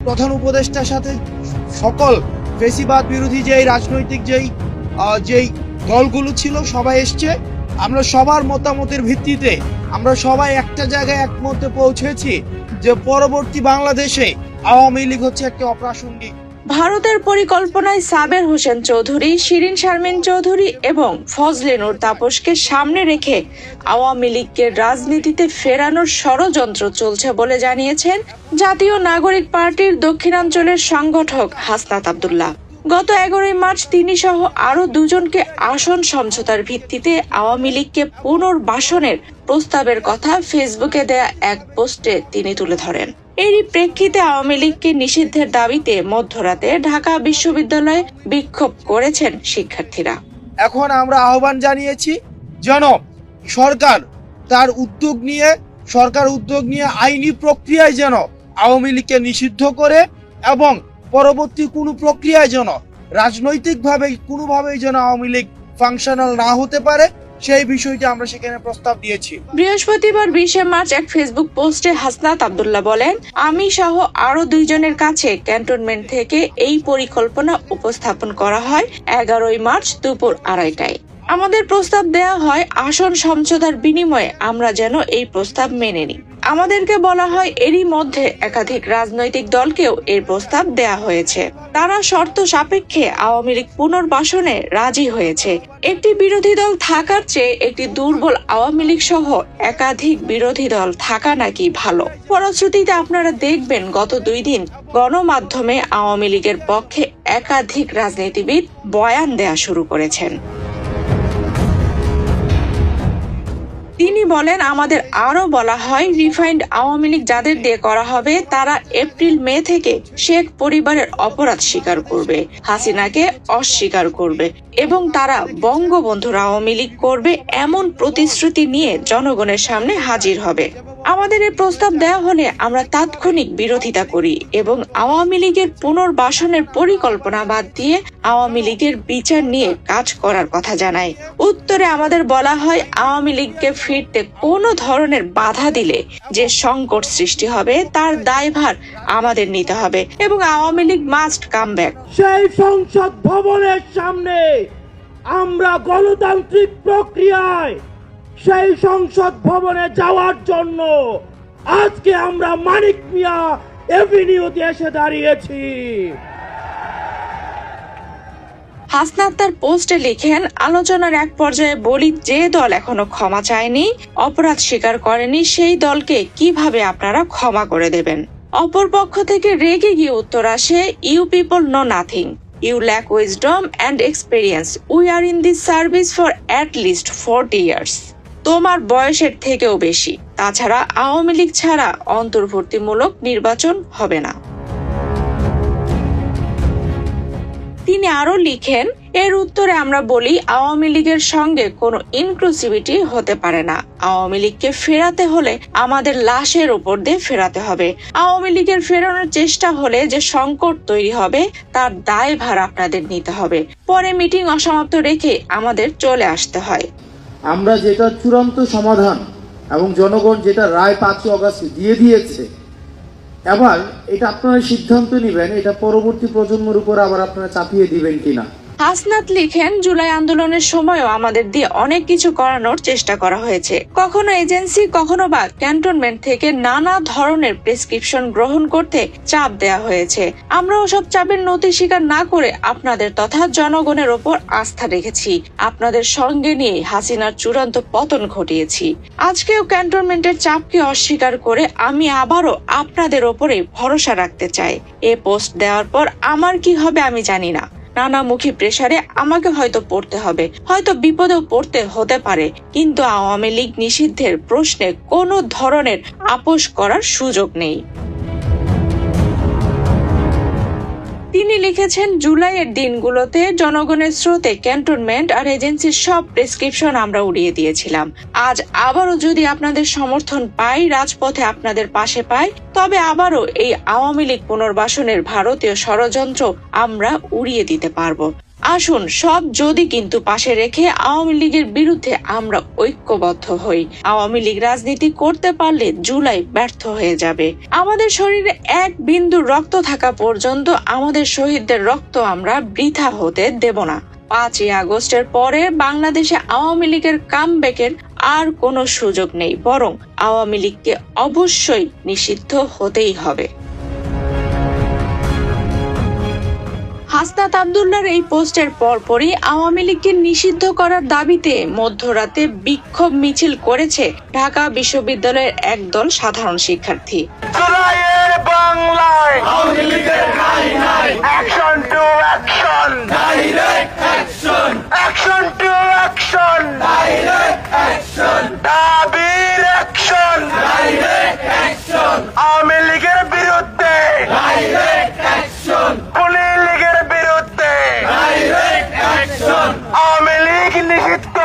প্রধান উপদেষ্টার সাথে সকল ফেসিবাদ বিরোধী যেই রাজনৈতিক যেই দলগুলো ছিল সবাই এসছে। আমরা সবার মতামতের ভিত্তিতে আমরা সবাই একটা জায়গায় একমতে পৌঁছেছি যে পরবর্তী বাংলাদেশে আওয়ামী লীগ হচ্ছে একটা অপ্রাসঙ্গিক। ভারতের পরিকল্পনায় সাবের হোসেন চৌধুরী, শিরিন শারমিন চৌধুরী এবং ফজলে নূর তাপসকে সামনে রেখে আওয়ামী লীগকে রাজনীতিতে ফেরানোর ষড়যন্ত্র চলছে বলে জানিয়েছেন জাতীয় নাগরিক পার্টির দক্ষিণাঞ্চলের সংগঠক হাসনাত আব্দুল্লাহ। গত 11 মার্চ তিনি সহ আরো দুজনকে আসন সমঝোতার ভিত্তিতে আওয়ামী লীগকে পুনর্বাসনের প্রস্তাবের কথা ফেসবুকে দেয়া এক পোস্টে তিনি তুলে ধরেন। এরই প্রেক্ষিতে আওয়ামী লীগকে নিষিদ্ধের দাবিতে মধ্যরাতে ঢাকা বিশ্ববিদ্যালয়ে বিক্ষোভ করেছেন শিক্ষার্থীরা। এখন আমরা আহ্বান জানিয়েছি যেন সরকার উদ্যোগ নিয়ে আইনি প্রক্রিয়ায় যেন আওয়ামী লীগকে নিষিদ্ধ করে এবং পরবর্তী কোনো প্রক্রিয়ায় যেন রাজনৈতিকভাবে কোনোভাবেই যেন আওয়ামী লীগ ফাংশনাল না হতে পারে সেই বিষয়টি আমরা সেখানে প্রস্তাব দিয়েছি। বৃহস্পতিবার 20 মার্চ এক ফেসবুক পোস্টে হাসনাত আব্দুল্লাহ বলেন, আমি সহ আরো দুইজনের কাছে ক্যান্টনমেন্ট থেকে এই পরিকল্পনা উপস্থাপন করা হয় 11 মার্চ দুপুর 2:30টায়। আমাদের প্রস্তাব দেয়া হয় আসন সমঝোতার বিনিময়ে আমরা যেন এই প্রস্তাব মেনে নিই। আমাদেরকে বলা হয় এরই মধ্যে একাধিক রাজনৈতিক দলকেও এর প্রস্তাব দেয়া হয়েছে। তারা শর্ত সাপেক্ষে আওয়ামী লীগ পুনর্বাসনে রাজি হয়েছে। একটি বিরোধী দল থাকার চেয়ে একটি দুর্বল আওয়ামী লীগ সহ একাধিক বিরোধী দল থাকা নাকি ভালো। ফলশ্রুতিতে আপনারা দেখবেন গত 2 দিন গণমাধ্যমে আওয়ামী লীগের পক্ষে একাধিক রাজনীতিবিদ বয়ান দেয়া শুরু করেছেন। তিনি বলেন, আমাদের আরো বলা হয় রিফাইন্ড আওয়ামী লীগ যাদের দিয়ে করা হবে তারা এপ্রিল-মে থেকে শেখ পরিবারের অপরাধ স্বীকার করবে, হাসিনাকে অস্বীকার করবে এবং তারা বঙ্গবন্ধুর আওয়ামী লীগ করবে এমন প্রতিশ্রুতি নিয়ে জনগণের সামনে হাজির হবে। আমাদের এই প্রস্তাব দেওয়া হলে আমরা তাৎক্ষণিক বিরোধিতা করি এবং আওয়ামী লীগের পুনর্বাসনের পরিকল্পনা বাদ দিয়ে আওয়ামী লীগের বিচার নিয়ে কাজ করার কথা জানাই। উত্তরে আমাদের বলা হয় আওয়ামী লীগকে ফিরতে কোনো ধরনের বাধা দিলে যে সংকট সৃষ্টি হবে তার দায়ভার আমাদের নিতে হবে এবং Awami League must come back. সেই সংসদ ভবনের সামনে আমরা গণতান্ত্রিক প্রক্রিয়ায় সেই সংসদ ভবনে যাওয়ার জন্য আজকে আমরা মানিক মিয়া এভিনিউতে এসে দাঁড়িয়েছি। হাসনাত তার পোস্টে লিখেন, আলোচনার এক পর্যায়ে বলি যে দল এখনো ক্ষমা চায়নি, অপরাধ স্বীকার করেনি, সেই দলকে কিভাবে আপনারা ক্ষমা করে দেবেন? অপর পক্ষ থেকে রেগে গিয়ে উত্তর আসে, you people know nothing, you lack wisdom and experience, we are in this service for at least 40 years. তোমার বয়সের থেকেও বেশি। তাছাড়া আওয়ামী লীগ ছাড়া অন্তর্ভুক্তিমূলক নির্বাচন হবে না। তিনি আরো লিখেন, এর উত্তরে আমরা বলি আওয়ামী লীগের সঙ্গে কোনো ইনক্লুসিভিটি হতে পারে না। আওয়ামী লীগকে ফেরাতে হলে আমাদের লাশের উপর দিয়ে ফেরাতে হবে। আওয়ামী লীগের ফেরানোর চেষ্টা হলে যে সংকট তৈরি হবে তার দায়ভার আপনাদের নিতে হবে। পরে মিটিং অসমাপ্ত রেখে আমাদের চলে আসতে হয়। আমরা যেটা চূড়ান্ত সমাধান এবং জনগণ যেটা রায় 5 অগাস্ট দিয়ে দিয়েছে, এবার এটা আপনারা সিদ্ধান্ত নেবেন এটা পরবর্তী প্রজন্মের উপর আবার আপনারা চাপিয়ে দিবেন কিনা। হাসনাত লিখেন, জুলাই আন্দোলনের সময়ও আমাদের দিয়ে অনেক কিছু করানোর চেষ্টা করা হয়েছে। কখনো এজেন্সি, কখনো বা ক্যান্টনমেন্ট থেকে নানা ধরনের প্রেসক্রিপশন গ্রহণ করতে চাপ দেয়া হয়েছে। আমরা ওসব চাপের নতি স্বীকার না করে আপনাদের তথা জনগণের ওপর আস্থা রেখেছি। আপনাদের সঙ্গে নিয়ে হাসিনার চূড়ান্ত পতন ঘটিয়েছি। আজকেও ক্যান্টনমেন্টের চাপকে অস্বীকার করে আমি আবারও আপনাদের ওপরে ভরসা রাখতে চাই। এ পোস্ট দেওয়ার পর আমার কি হবে আমি জানি না। নানামুখী প্রেসারে আমাকে হয়তো পড়তে হবে, হয়তো বিপদেও পড়তে হতে পারে, কিন্তু আওয়ামী লীগ নিষিদ্ধের প্রশ্নে কোনো ধরনের আপোষ করার সুযোগ নেই। তিনি লিখেছেন, জুলাইয়ের দিনগুলোতে জনগণের স্রোতে ক্যান্টনমেন্ট আর এজেন্সির সব প্রেসক্রিপশন আমরা উড়িয়ে দিয়েছিলাম। আজ আবারও যদি আপনাদের সমর্থন পাই, রাজপথে আপনাদের পাশে পাই, তবে আবারও এই আওয়ামী লীগ পুনর্বাসনের ভারতীয় ষড়যন্ত্র আমরা উড়িয়ে দিতে পারবো। আসুন সব যদি কিন্তু পাশে রেখে আওয়ামী লীগের বিরুদ্ধে আমরা ঐক্যবদ্ধ হই। আওয়ামী লীগ রাজনীতি করতে পারলে জুলাই ব্যর্থ হয়ে যাবে। আমাদের শরীরে এক বিন্দু রক্ত থাকা পর্যন্ত আমাদের শহীদদের রক্ত আমরা বৃথা হতে দেব না। 5ই আগস্টের পরে বাংলাদেশে আওয়ামী লীগের কামব্যাকের আর কোনো সুযোগ নেই, বরং আওয়ামী লীগকে অবশ্যই নিষিদ্ধ হতেই হবে। হাসনাত আব্দুল্লাহর এই পোস্টের পরপরই আওয়ামী লীগকে নিষিদ্ধ করার দাবিতে মধ্যরাতে বিক্ষোভ মিছিল করেছে ঢাকা বিশ্ববিদ্যালয়ের একদল সাধারণ শিক্ষার্থী। জুলাইয়ের বাংলায় আওয়ামী লীগের ঠাঁই নাই। Action to action, direct action. Action to action, direct action. দাবির অ্যাকশন, ডাইরেক্ট অ্যাকশন। আওয়ামী লীগের বিরুদ্ধে, ডাইরেক্ট অ্যাকশন। পুলিশ লীগের বিরুদ্ধে, ডাইরেক্ট অ্যাকশন। আওয়ামী লীগ নিষিদ্ধ।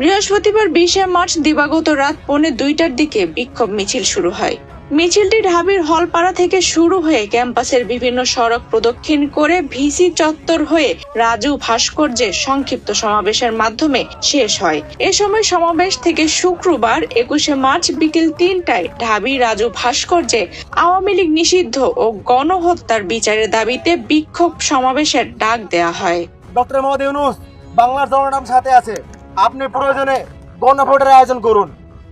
বৃহস্পতিবার 20শে মার্চ দিবাগত রাত 1:45টার দিকে বিক্ষোভ মিছিল শুরু হয়। মিছিলটি ঢাবির হলপাড়া থেকে শুরু হয়ে ক্যাম্পাসের বিভিন্ন সড়ক প্রদক্ষিণ করে ভিসি চত্বর হয়ে রাজু ভাস্কর্যে সংক্ষিপ্ত সমাবেশের মাধ্যমে শেষ হয়। এ সময় সমাবেশ থেকে শুক্রবার 21শে মার্চ বিকেল 3টায় ঢাবি রাজু ভাস্কর্যে আওয়ামী লীগ নিষিদ্ধ ও গণহত্যার বিচারের দাবিতে বিক্ষোভ সমাবেশের ডাক দেয়া হয়। ডক্টর মোহাম্মদ ইউনূস, বাংলার জনগণ সাথে আছে। আপনি প্রয়োজনে গণভোটের আয়োজন করুন।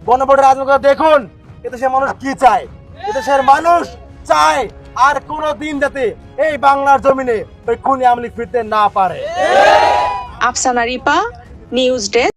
গণভোটের আয়োজন করে দেখুন এদেশের মানুষ কি চায়। এদেশের মানুষ চায় আর কোনো দিন যাতে এই বাংলার জমিনে ওই খুনি আওয়ামী লীগ ফিরতে না পারে। Afsana Ripa, news desk.